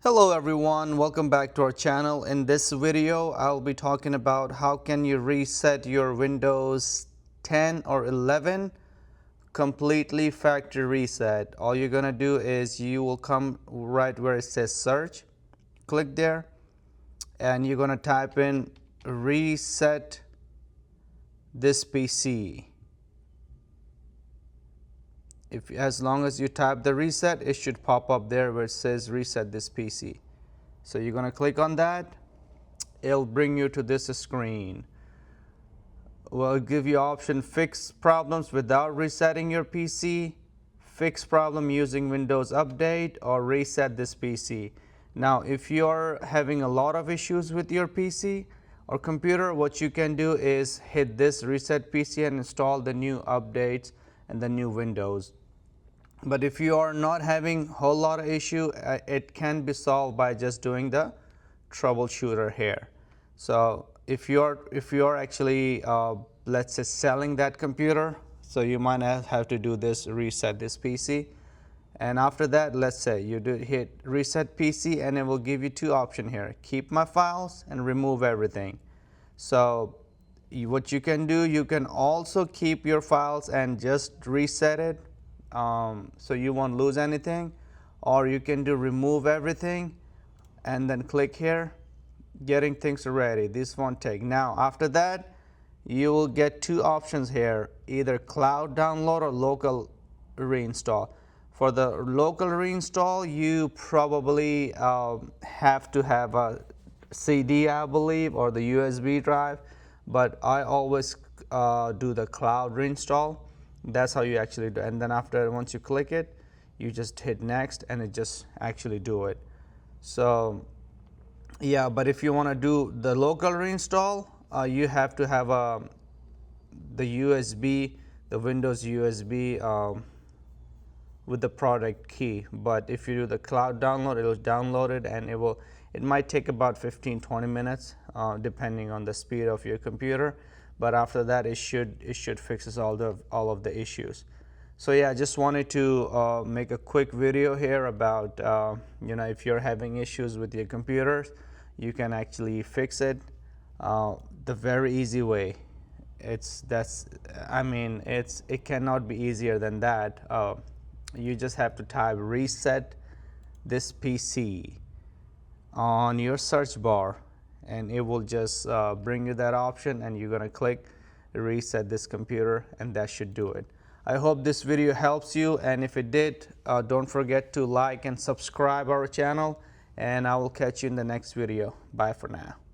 Hello everyone, welcome back to our channel. In this video I'll be talking about how can you reset your Windows 10 or 11 completely factory reset. All you're gonna do is you will come right where it says search, click there, and you're gonna type in reset this PC. As long as you type the reset, it should pop up there where it says reset this PC. So you're gonna click on that. It'll bring you to this screen. Will give you option fix problems without resetting your PC, fix problem using Windows Update, or reset this PC. Now if you're having a lot of issues with your PC or computer, what you can do is hit this reset PC and install the new updates and the new Windows. But if you are not having a whole lot of issue, it can be solved by just doing the troubleshooter here. So if you're actually let's say selling that computer, so you might have to do this reset this PC. And after that, let's say you do hit reset PC, and it will give you two options here: keep my files and remove everything. So what you can do, you can also keep your files and just reset it, so you won't lose anything, or you can do remove everything and then click here, getting things ready. This won't take. Now after that, you will get two options here: either cloud download or local reinstall. For the local reinstall, you probably have to have a CD, I believe, or the USB drive, but I always do the cloud reinstall. That's how you actually do. And then after, once you click it, you just hit next and it just actually do it. So yeah, but if you want to do the local reinstall, you have to have the USB, the Windows USB with the product key. But if you do the cloud download, it will download it, and it might take about 15-20 minutes depending on the speed of your computer. But after that, it should fixes all of the issues. So yeah, I just wanted to make a quick video here about if you're having issues with your computers, you can actually fix it the very easy way. It cannot be easier than that. You just have to type reset this PC on your search bar, and it will just bring you that option, and you're gonna click reset this computer, and that should do it. I hope this video helps you, and if it did, don't forget to like and subscribe our channel, and I will catch you in the next video. Bye for now.